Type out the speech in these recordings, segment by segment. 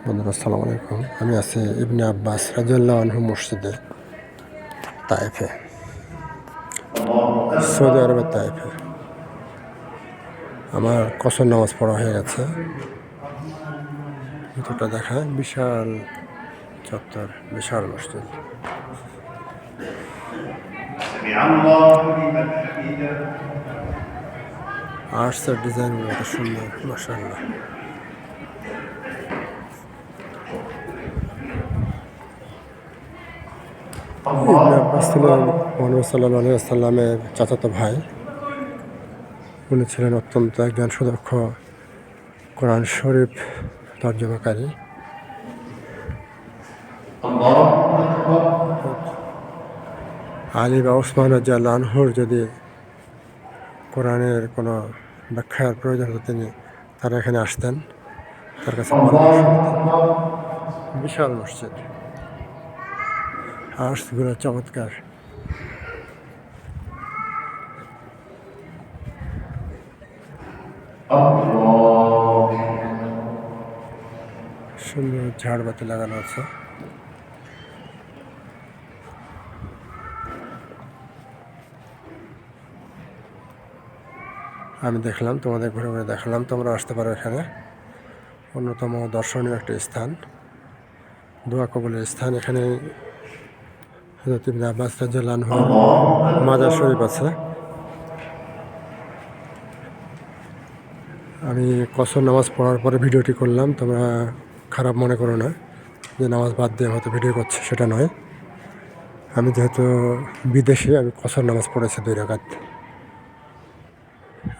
বন্ধুরা আসসালামু আলাইকুম। আমি আছি ইবনে আব্বাস রাদিয়াল্লাহু আনহু মসজিদে, তায়েফে, সৌদি আরবের তায়েফে। আমার কসর নামাজ পড়া হয়ে গেছে। ভিতরটা দেখায়, বিশাল চত্বর, বিশাল মসজিদ। আর্টসের ডিজাইনগুলো এত সুন্দর, মাশাআল্লাহ। ইবনে আব্বাস ছিলেন মুহাম্মদ সাল্লাল্লাহু আলাইহি ওয়াসাল্লামের চাচাতো ভাই। উনি ছিলেন অত্যন্ত একজন সুদক্ষ কোরআন শরীফ তর্জমাকারী। আলী বা ওসমান রাদিয়াল্লাহু আনহুর যদি কোরআনের কোনো ব্যাখ্যার প্রয়োজন হতো, তারা এখানে আসতেন, তার কাছে পরামর্শ নিতেন। বিশাল মসজিদ, আর্টসগুলো চমৎকার। সুন্দর ঝাড়বাতি লাগানো আছে। আমি দেখলাম, তোমাদের ঘুরে ঘুরে দেখালাম, তোমরা আসতে পারো। এখানে অন্যতম দর্শনীয় একটি স্থান, দোয়া কবুলের স্থান। এখানে হযরত ইবনে আব্বাস রাদিয়াল্লাহু আনহুর মাজার শরীফ আছে। আমি কসর নামাজ পড়ার পরে ভিডিওটি করলাম, তোমরা খারাপ মনে করো না যে নামাজ বাদ দিয়ে হয়তো ভিডিও করছি, সেটা নয়। আমি যেহেতু বিদেশে, আমি কসর নামাজ পড়েছি 2 রাকাত।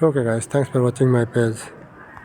Okay guys, thanks for watching my page.